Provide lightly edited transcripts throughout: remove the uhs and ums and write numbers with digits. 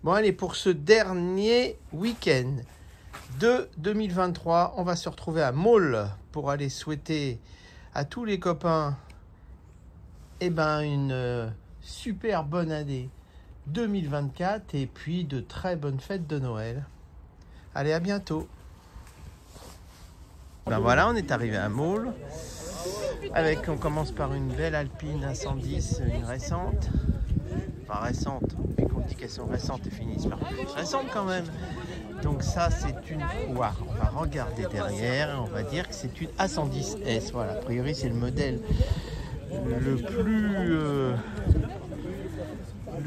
Bon allez, pour ce dernier week-end de 2023, on va se retrouver à Maule pour aller souhaiter à tous les copains une super bonne année 2024 et puis de très bonnes fêtes de Noël. Allez, à bientôt. Ben voilà, on est arrivé à Maule. On commence par une belle Alpine 110, une récente. Enfin récente, puis qu'on dit qu'elles sont récentes et finissent par récentes quand même. Donc ça, c'est une foire. On va regarder derrière et on va dire que c'est une A110S. Voilà, a priori c'est le modèle le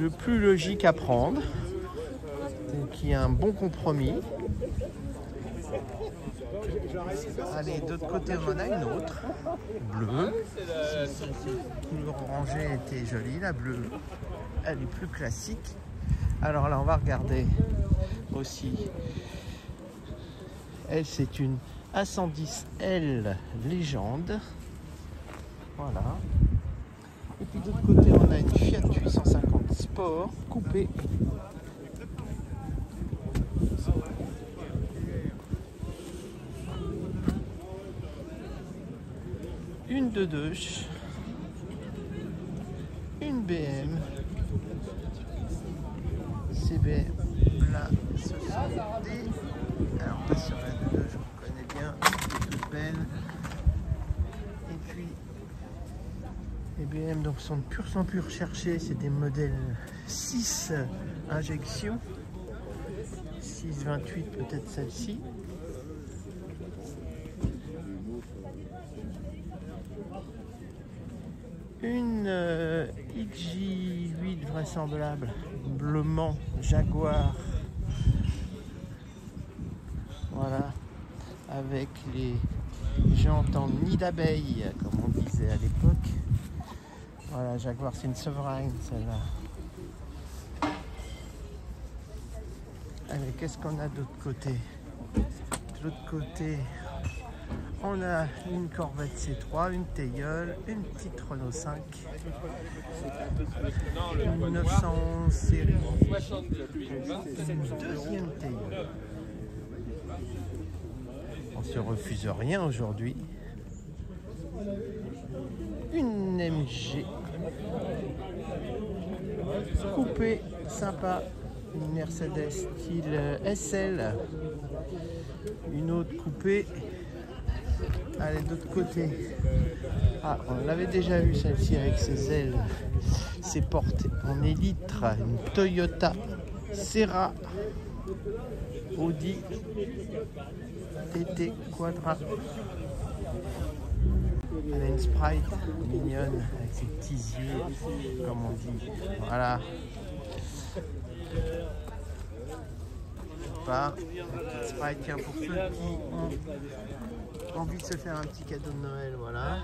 plus logique à prendre. Donc il y a un bon compromis. Allez, d'autre côté on en a une autre, bleue. La couleur orangée était jolie, la bleue elle est plus classique. Alors là on va regarder aussi, elle c'est une A110L Légende, voilà. Et puis d'autre côté on a une Fiat 850 Sport coupée. Une de douche, une BM, CB, là ce sont des, alors pas sur la 2, je vous connais bien, toute belle, et puis les BM donc sont de pur sang pur recherchés, c'est des modèles 6 injection, 628 peut-être celle-ci. Une XJ8 vraisemblable, bleuement Jaguar, voilà, avec les jantes en nid d'abeille, comme on disait à l'époque. Voilà, Jaguar, c'est une Sovereign celle-là. Allez, qu'est-ce qu'on a de l'autre côté? De l'autre côté, on a une Corvette C3, une Teilleul, une petite Renault 5, une 900 série, une deuxième Teilleul. On se refuse rien aujourd'hui. Une MG coupée, sympa, une Mercedes style SL, une autre coupée. Allez, d'autre côté, on l'avait déjà vu celle-ci avec ses ailes, ses portes en élytre, une Toyota Serra Audi TT Quadra. Elle a une Sprite mignonne avec ses petits yeux, comme on dit. Voilà. Une Sprite, tiens, pour ceux qui ont envie de se faire un petit cadeau de Noël, voilà.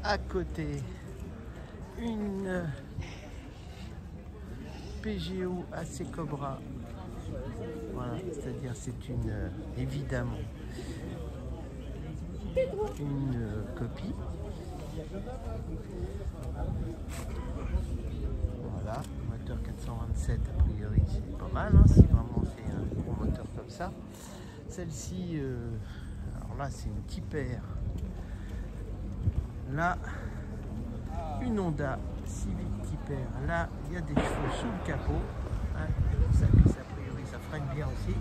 À côté, une Peugeot AC Cobra. Voilà, c'est-à-dire c'est une, évidemment, une copie. Voilà, moteur 427, a priori c'est pas mal, hein, si vraiment c'est un gros moteur comme ça. Celle-ci, alors là c'est une Tipper. Là, une Honda Civic Tipper. Là, il y a des chevaux sous le capot. Hein, ça, a priori ça freine bien aussi.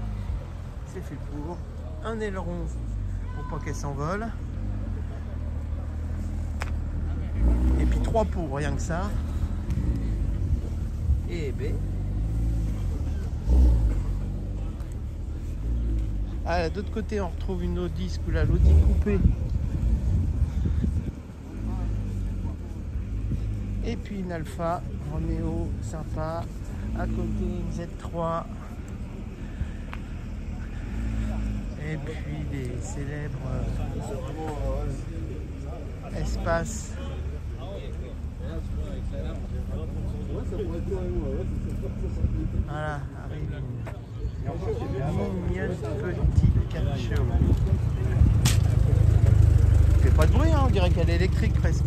C'est fait pour. Un aileron pour pas qu'elle s'envole. Et puis 3 pots, rien que ça. Et B. Ah, de l'autre côté, on retrouve une Audi, là, l'Audi coupée. Et puis une Alfa Romeo, sympa. À côté, une Z3. Et puis les célèbres Espace. Voilà, arrive une mignonne petite 4 chevaux. Elle fait pas de bruit, hein, on dirait qu'elle est électrique presque.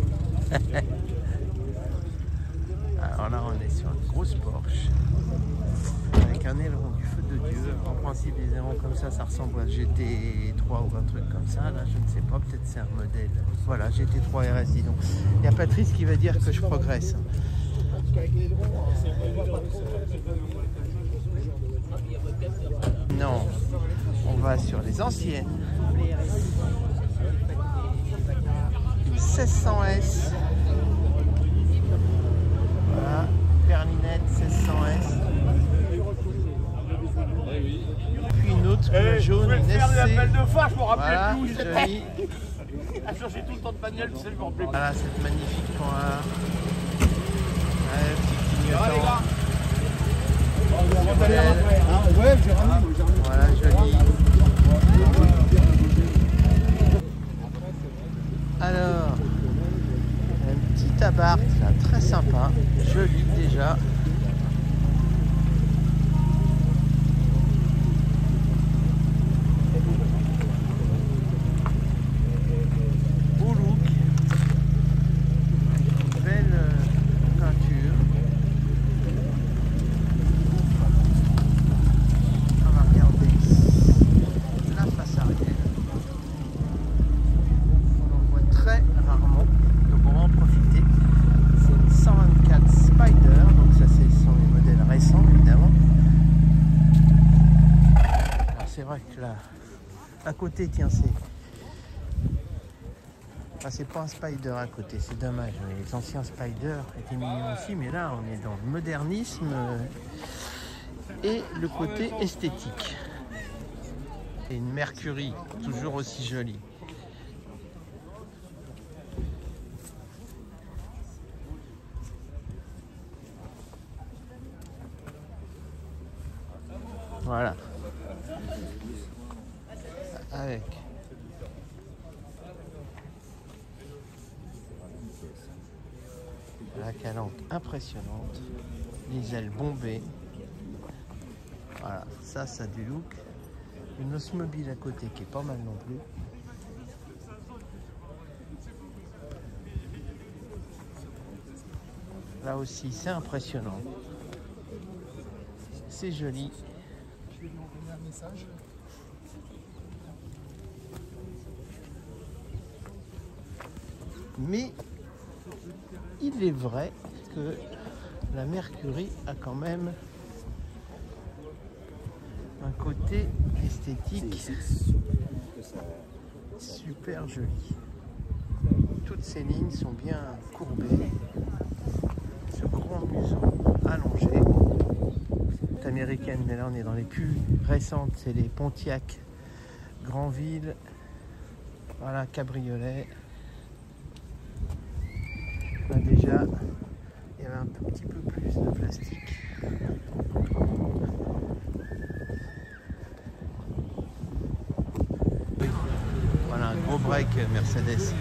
Alors là, on est sur une grosse Porsche avec un aileron du feu de Dieu. En principe, les ailerons comme ça ressemble à GT3 ou un truc comme ça. Là, je ne sais pas, peut-être c'est un modèle. Voilà, GT3 RS, dis donc. Il y a Patrice qui va dire que je progresse. Non, on va sur les anciennes. Une 1600S. Voilà, berlinette 1600S. Puis une autre couleur jaune, une SC. Voilà, jolie. Elle changeait tout le temps de bagnole, tu sais, je m'en rappelais. Voilà, cette magnifique point A. Ouais, petit clignotant. Ouais, j'ai ramené. Voilà, joli. Alors, une petite Abarth, là, très sympa, jolie déjà. Beau look, belle peinture. On va regarder la face arrière. On en voit très rarement, donc on va en profiter. C'est une 124 Spider, donc ça ce sont les modèles récents évidemment. Alors c'est vrai que là, à côté, tiens, c'est pas un Spider à côté, c'est dommage. Les anciens Spider étaient mignons aussi, mais là on est dans le modernisme et le côté esthétique. Et une Mercury, toujours aussi jolie. Voilà. Avec la calandre impressionnante, les ailes bombées. Voilà, ça a du look. Une Osmobile à côté qui est pas mal non plus. Là aussi, c'est impressionnant. C'est joli. Je vais lui envoyer un message. Mais il est vrai que la Mercury a quand même un côté esthétique super joli. Toutes ces lignes sont bien courbées. Ce grand museau allongé. C'est américaine, mais là on est dans les plus récentes, c'est les Pontiac Grandville. Voilà, cabriolet. Là déjà, il y avait un petit peu plus de plastique. Voilà, un gros break Mercedes.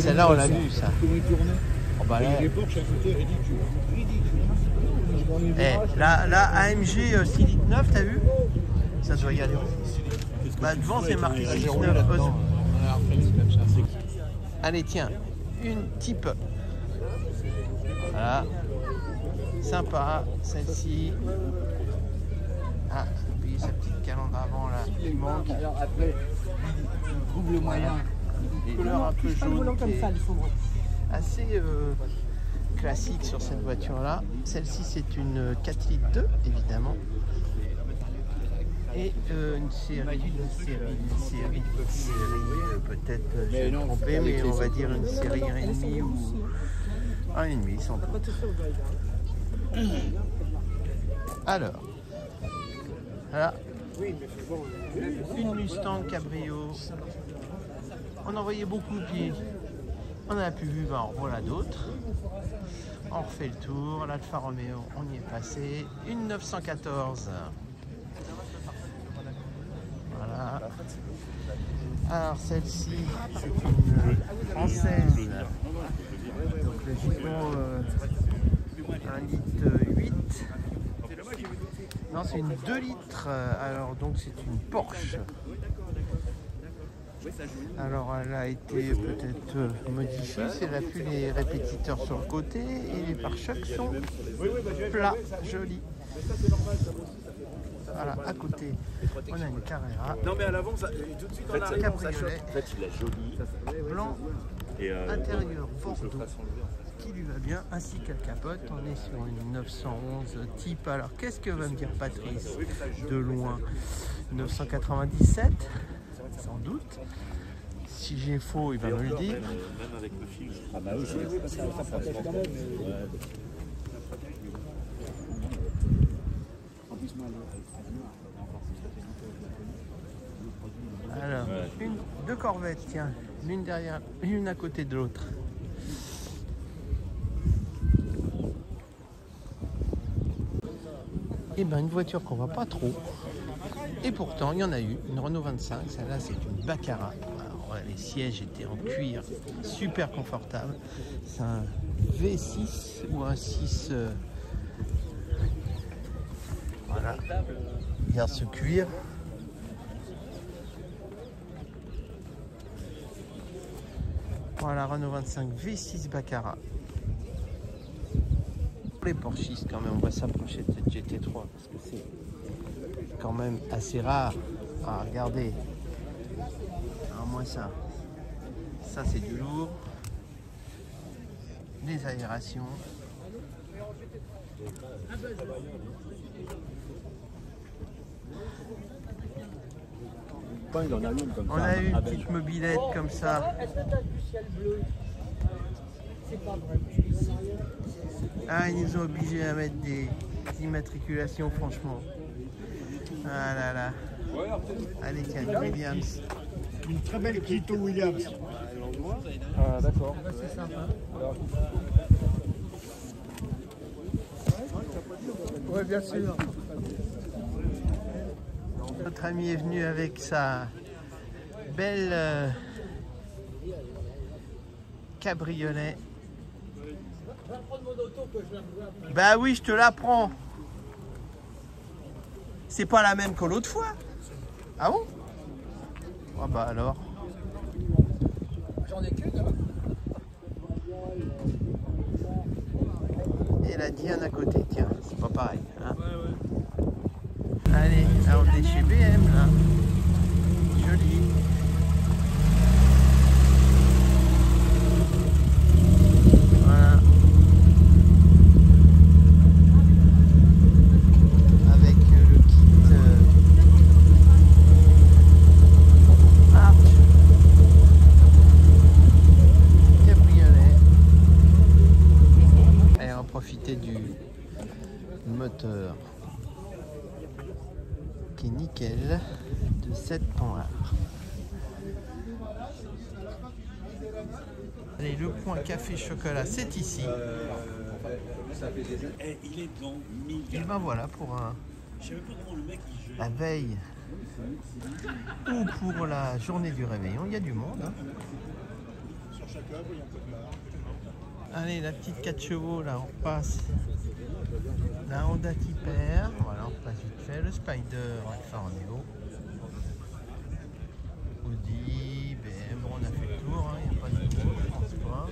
Celle-là, on l'a vu, ça. Oh, bah, là... la AMG Silic 9, t'as vu? Ça doit y aller. Bah, devant, c'est marqué Silic 9. Allez, tiens, une type. Voilà. Sympa, celle-ci. Ah, oubliez sa petite calandre avant là. Il manque. Alors après, double moyen. Couleur un peu jaune. Assez classique sur cette voiture-là. Celle-ci, c'est une 4 litres 2, évidemment. Et une série, peut-être j'ai trompé, mais on va dire une série 1,5 ou 1,5 sans doute. Alors, voilà, une Mustang Cabrio. On en voyait beaucoup, puis on a pu vu, ben, voilà d'autres. On refait le tour, l'Alfa Romeo, on y est passé. Une 914. Voilà. Alors celle-ci, c'est une française. Donc le jupon 1 litre 8. Non, c'est une 2 litres. Alors donc c'est une Porsche. Alors elle a été peut-être modifiée, elle a plus les répétiteurs sur le côté et les pare-chocs sont plats, jolis. Voilà, à côté, on a une Carrera. Non mais à l'avant, tout de suite en arrivant, ça choque. En fait, il est joli. Blanc, intérieur Bordeaux, qui lui va bien, ainsi que la capote. On est sur une 911 type. Alors qu'est-ce que va me dire Patrice de loin? 997, sans doute. Si j'ai faux, il va me le dire. Même avec le fil. Ah bah oui, ça protège quand même. Alors, deux Corvettes, tiens, l'une derrière, l'une à côté de l'autre. Et ben une voiture qu'on voit pas trop. Et pourtant, il y en a eu, une Renault 25, celle-là c'est une Baccarat. Alors, les sièges étaient en cuir, super confortable. C'est un V6 ou un 6. Voilà. Regarde ce cuir. Voilà, Renault 25 V6 Baccarat. Pour les Porschistes, quand même, on va s'approcher de cette GT3 parce que c'est quand même assez rare. Ah, regardez. Alors, moi, ça c'est du lourd. Les aérations. On a eu une petite mobilette comme ça. Ah, ils nous ont obligés à mettre des immatriculations, franchement. Ah là là. Allez, tiens, Williams. Une très belle Clito Williams. Ah d'accord. C'est sympa. Oui, bien sûr. Notre ami est venu avec sa belle cabriolet. Bah oui, je te la prends. C'est pas la même que l'autre fois. Ah bon? Ah bah alors. J'en ai qu'une. Et la Diane à côté, tiens, c'est pas pareil. Hein. Allez, là on est chez BM là. Joli. Voilà. Avec le kit Arch cabriolet. Allez, on va profiter du moteur qui est nickel de 7 points. Allez, le point café chocolat, c'est ici. Il est dans 1000. Et ben voilà pour Je sais même pas comment le mec il gère. la veille ou pour la journée du réveillon. Il y a du monde. Hein. Allez, la petite 4 chevaux, là, on repasse. La Honda Tipper, voilà, on repasse vite fait. Le Spider, Alfa Romeo. Audi, BM, bon, on a fait le tour, il n'y a pas de tour, je pense pas.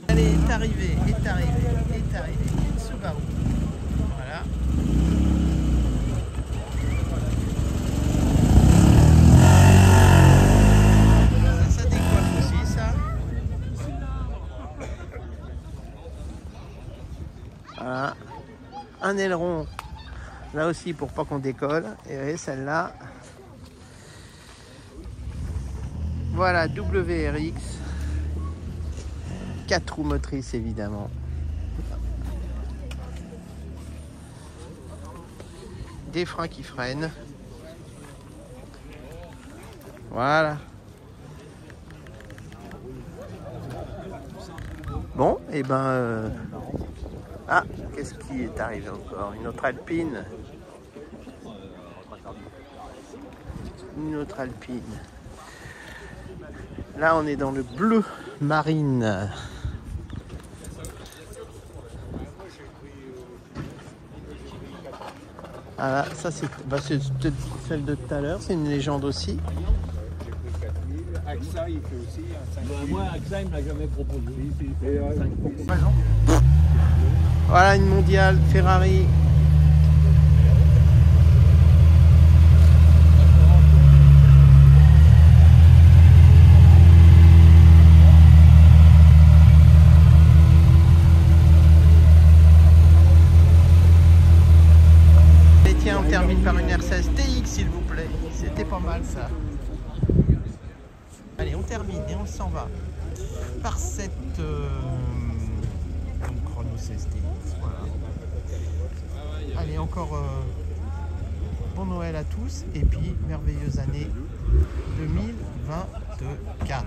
Allez, est arrivé, une Subaru. Voilà. Ça décoiffe aussi, ça. Voilà. Un aileron, là aussi pour pas qu'on décolle. Et celle-là, voilà, WRX, 4 roues motrices évidemment. Des freins qui freinent. Voilà. Bon, et ben... Ah, qu'est-ce qui est arrivé encore? Une autre Alpine. Une autre Alpine. Là, on est dans le bleu marine. Ah, ça c'est peut-être celle de tout à l'heure, c'est une légende aussi. AXA, il fait aussi un 5 Moi, AXA, il ne m'a jamais proposé. Voilà une mondiale Ferrari. Et tiens, on termine par une R16 TX s'il vous plaît. C'était pas mal ça. Allez, on termine et on s'en va par cette chrono 16 TX. Voilà. Allez, encore bon Noël à tous et puis merveilleuse année 2024.